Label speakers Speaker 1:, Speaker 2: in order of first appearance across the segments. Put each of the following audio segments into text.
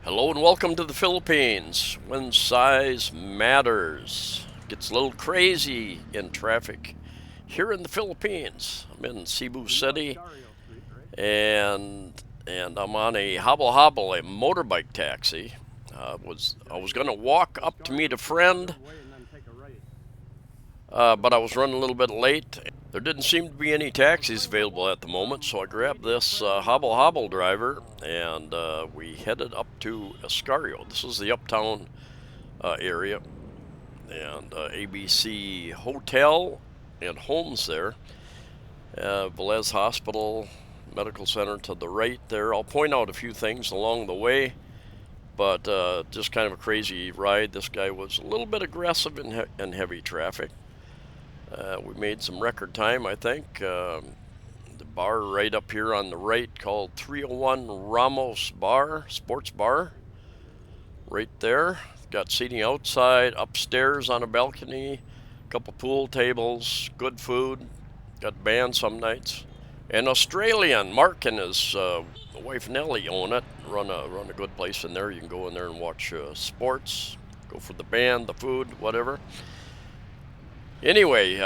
Speaker 1: Hello and welcome to the Philippines. When size matters. Gets a little crazy in traffic here in the Philippines. I'm in Cebu City and I'm on a hobble, a motorbike taxi. I was going to walk up to meet a friend, but I was running a little bit late. There didn't seem to be any taxis available at the moment, so I grabbed this hobble driver and we headed up to Escario. This is the uptown area, and ABC Hotel and homes there. Velez Hospital Medical Center to the right there. I'll point out a few things along the way, but just kind of a crazy ride. This guy was a little bit aggressive in heavy traffic. We made some record time, I think. The bar right up here on the right called 301 Ramos Bar, Sports Bar, right there. Got seating outside, upstairs on a balcony, a couple pool tables, good food. Got band some nights. An Australian, Mark and his wife Nellie own it. Run a good place in there. You can go in there and watch sports, go for the band, the food, whatever. Anyway,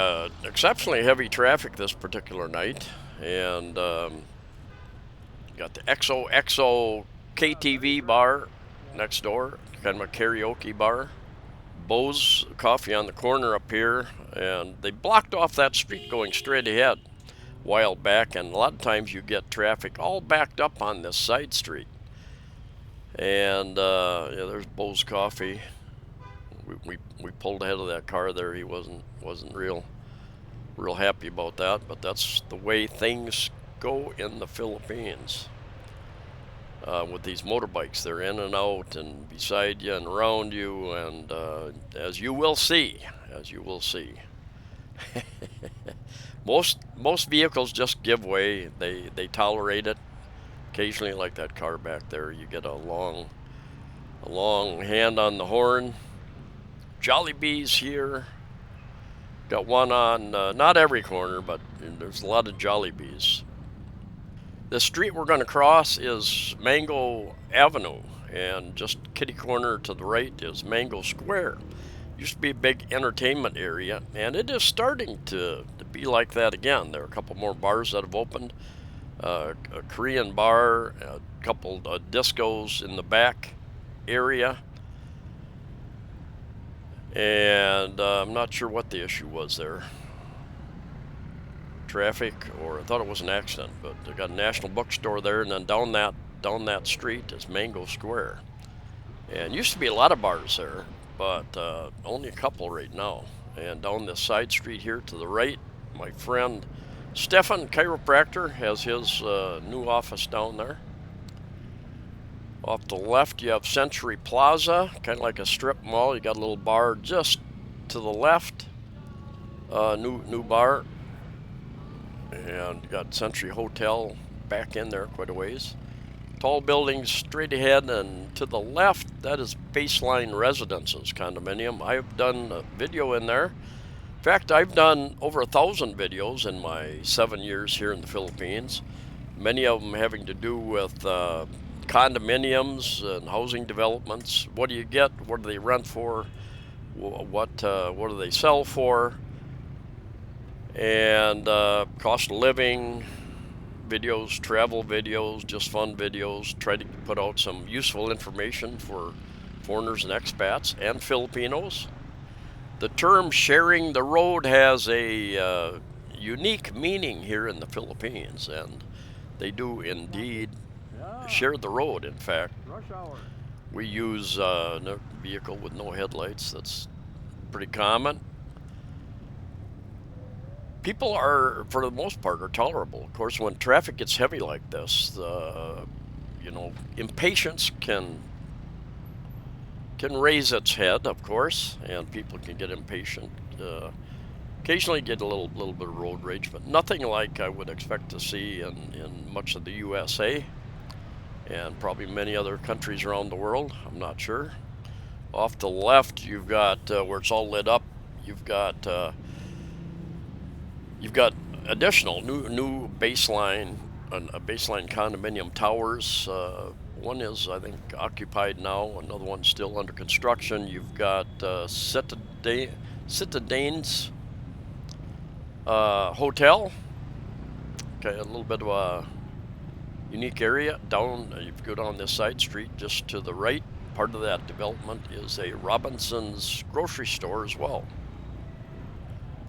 Speaker 1: exceptionally heavy traffic this particular night, and got the XOXO KTV bar next door, kind of a karaoke bar. Bo's Coffee on the corner up here, and they blocked off that street going straight ahead a while back, and a lot of times you get traffic all backed up on this side street. And yeah, there's Bo's Coffee. We pulled ahead of that car there. He wasn't real happy about that, but that's the way things go in the Philippines. With these motorbikes, they're in and out and beside you and around you, and as you will see, most vehicles just give way. They tolerate it. Occasionally, like that car back there, you get a long hand on the horn. Jollibees here. Got one on not every corner, but there's a lot of Jollibees. The street we're going to cross is Mango Avenue, and just kitty corner to the right is Mango Square. Used to be a big entertainment area, and it is starting to be like that again. There are a couple more bars that have opened, a Korean bar, a couple discos in the back area. And I'm not sure what the issue was there. Traffic, or I thought it was an accident, but they got a National Bookstore there, and then down that street is Mango Square. And used to be a lot of bars there, but only a couple right now. And down this side street here to the right, my friend Stefan, chiropractor, has his new office down there. Off the left, you have Century Plaza, kind of like a strip mall. You got a little bar just to the left, new bar, and you got Century Hotel back in there quite a ways. Tall buildings straight ahead, and to the left, that is Baseline Residences condominium. I've done a video in there. In fact, I've done over 1,000 videos in my 7 years here in the Philippines. Many of them having to do with condominiums and housing developments. What do you get? What do they rent for? What do they sell for? And cost of living videos, travel videos, just fun videos. Try to put out some useful information for foreigners and expats and Filipinos. The term sharing the road has a unique meaning here in the Philippines, and they do indeed share the road. In fact, we use a vehicle with no headlights. That's pretty common. People are, for the most part, are tolerable. Of course, when traffic gets heavy like this, impatience can raise its head, of course, and people can get impatient. Occasionally get a little bit of road rage, but nothing like I would expect to see in much of the USA. And probably many other countries around the world. I'm not sure. Off the left, you've got where it's all lit up. You've got additional new baseline condominium towers One is, I think, occupied now. Another one's still under construction. You've got Citadines Hotel. Okay, a little bit of a unique area. Down, you go down this side street just to the right. Part of that development is a Robinson's grocery store as well.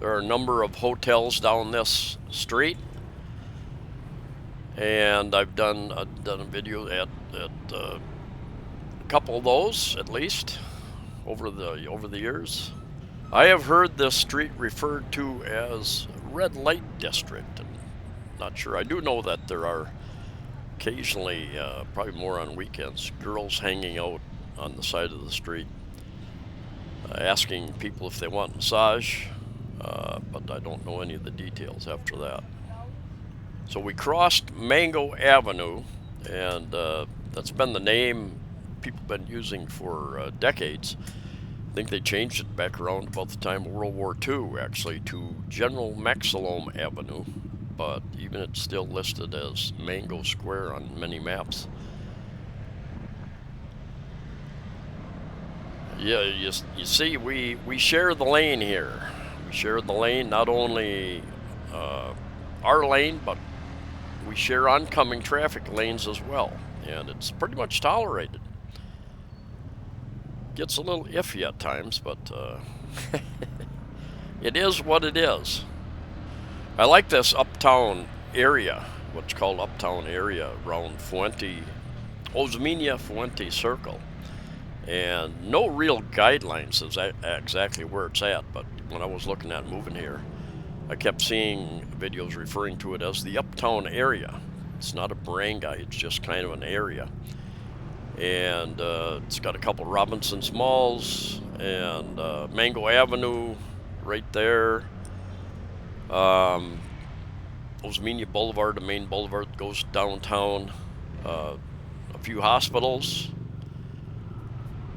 Speaker 1: There are a number of hotels down this street, and I've done a video at a couple of those at least over the years. I have heard this street referred to as red light district. Not sure. I do know that there are occasionally, probably more on weekends, girls hanging out on the side of the street, asking people if they want a massage, but I don't know any of the details after that. So we crossed Mango Avenue, and that's been the name people have been using for decades. I think they changed it back around about the time of World War II, actually, to General Maxilome Avenue, but even it's still listed as Mango Square on many maps. Yeah, you see, we share the lane here. We share the lane, not only our lane, but we share oncoming traffic lanes as well, and it's pretty much tolerated. Gets a little iffy at times, but it is what it is. I like this uptown area, what's called uptown area around Fuente Circle. And no real guidelines as exactly where it's at, but when I was looking at moving here, I kept seeing videos referring to it as the uptown area. It's not a barangay, it's just kind of an area. And it's got a couple of Robinson's malls and Mango Avenue right there. Osmeña Boulevard, the main boulevard that goes downtown. A few hospitals.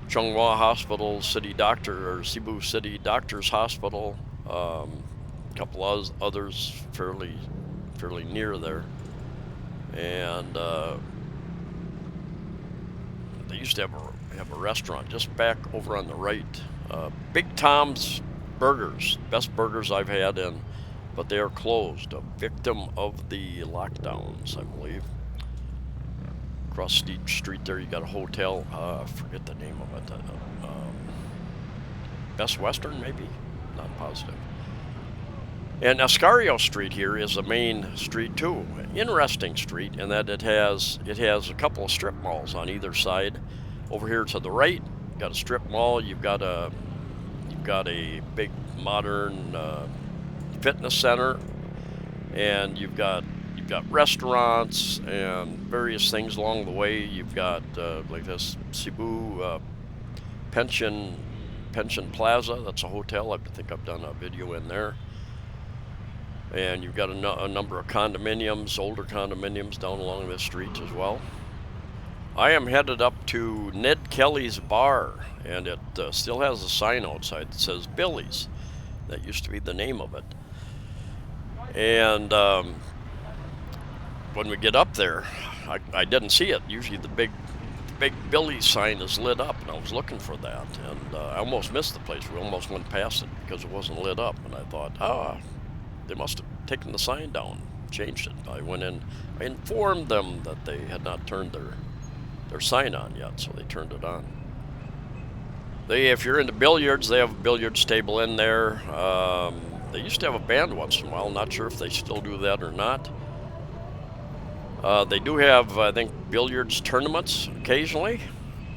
Speaker 1: Chunghwa Hospital, City Doctor, or Cebu City Doctor's Hospital. A couple of others fairly near there. And they used to have a restaurant just back over on the right. Big Tom's Burgers, best burgers I've had in, but they are closed. A victim of the lockdowns, I believe. Across Steep Street there, you got a hotel. I forget the name of it. Best Western, maybe? Not positive. And Escario Street here is a main street too. Interesting street in that it has a couple of strip malls on either side. Over here to the right, you got a strip mall. You've got a big modern fitness center, and you've got restaurants and various things along the way. You've got like this Cebu Pension Plaza. That's a hotel. I think I've done a video in there. And you've got a number of condominiums, older condominiums down along this street as well. I am headed up to Ned Kelly's Bar, and it still has a sign outside that says Billy's. That used to be the name of it. And when we get up there, I didn't see it. Usually the big Billy's sign is lit up, and I was looking for that, and I almost missed the place. We almost went past it because it wasn't lit up, and I thought, they must have taken the sign down, changed it. I went in, I informed them that they had not turned their sign on yet, so they turned it on. If you're into billiards, they have a billiards table in there. They used to have a band once in a while. Not sure if they still do that or not. They do have, I think, billiards tournaments occasionally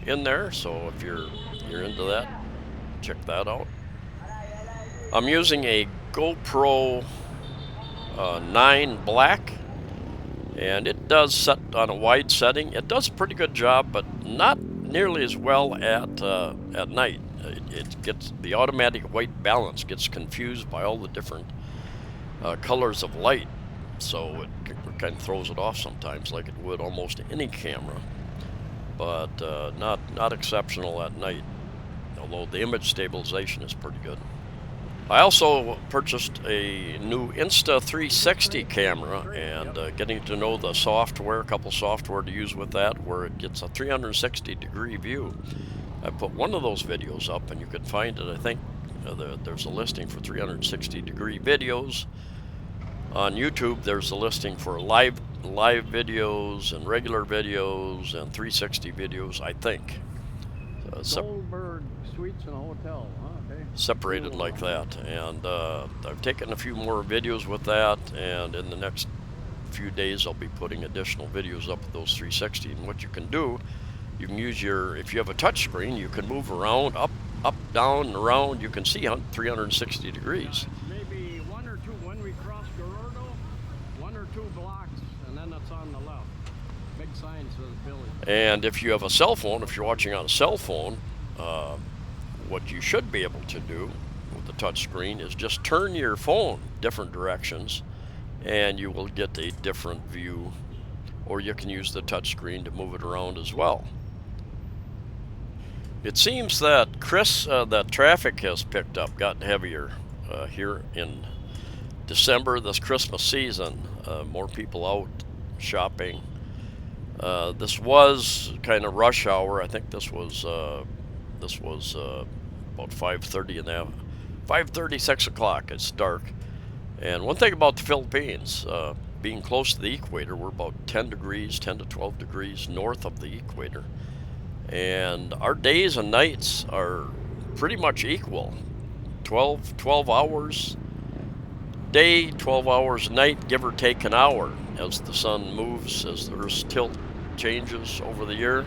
Speaker 1: in there, so if you're into that, check that out. I'm using a GoPro 9 Black, and it does set on a wide setting. It does a pretty good job, but not nearly as well at night. It gets the automatic white balance gets confused by all the different colors of light, so it kind of throws it off sometimes, like it would almost any camera. But not exceptional at night, although the image stabilization is pretty good. I also purchased a new Insta360 camera, and getting to know the software, a couple software to use with that, where it gets a 360-degree view. I put one of those videos up, and you can find it. I think there's a listing for 360-degree videos. On YouTube, there's a listing for live videos and regular videos and 360 videos, I think.
Speaker 2: Goldberg Suites and a hotel, huh? Okay.
Speaker 1: Separated like that. And I've taken a few more videos with that, and in the next few days I'll be putting additional videos up with those 360. And what you can do, you can use if you have a touch screen, you can move around, up, down, and around. You can see 360 degrees.
Speaker 2: Maybe one or two when we cross Gorordo, 1 or 2 blocks, and then it's on the left. Big sign says Billy.
Speaker 1: And if you have a cell phone, if you're watching on a cell phone, what you should be able to do with the touch screen is just turn your phone different directions, and you will get a different view. Or you can use the touch screen to move it around as well. It seems that that traffic has picked up, gotten heavier here in December, this Christmas season. More people out shopping. This was kind of rush hour. I think this was about 5:30 in the 5:30, 6 o'clock. It's dark. And one thing about the Philippines, being close to the equator, we're about 10 degrees, 10 to 12 degrees north of the equator. And our days and nights are pretty much equal. 12 hours day, 12 hours night, give or take an hour, as the sun moves, as the Earth's tilt changes over the year.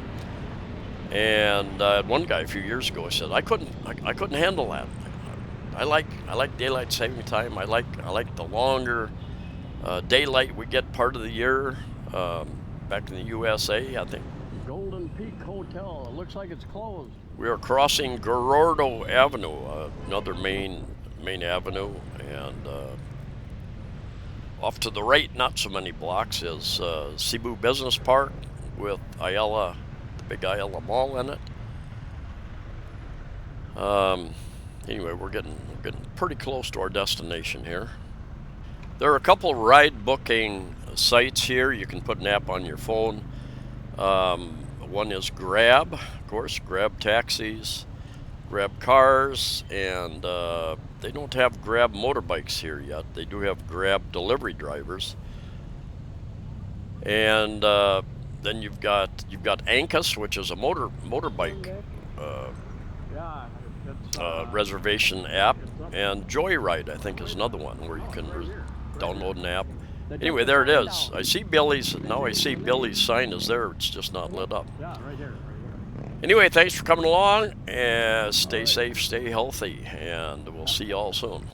Speaker 1: And one guy a few years ago said, I couldn't handle that. I like daylight saving time. I like the longer daylight we get part of the year. Back in the USA, I think.
Speaker 2: Golden Peak Hotel. It looks like it's closed.
Speaker 1: We are crossing Gorordo Avenue, another main avenue, and off to the right, not so many blocks, is Cebu Business Park with Ayala, the big Ayala Mall in it. Anyway, we're getting pretty close to our destination here. There are a couple ride booking sites here. You can put an app on your phone. One is Grab, of course, Grab taxis, Grab cars, and they don't have Grab motorbikes here yet. They do have Grab delivery drivers. And then you've got Ancus, which is a motorbike reservation app, and Joyride, I think, is another one where you can download an app. Anyway, there it is. I see Billy's. Now I see Billy's sign is there. It's just not lit up.
Speaker 2: Yeah, right here.
Speaker 1: Anyway, thanks for coming along, and stay safe, stay healthy, and we'll see you all soon.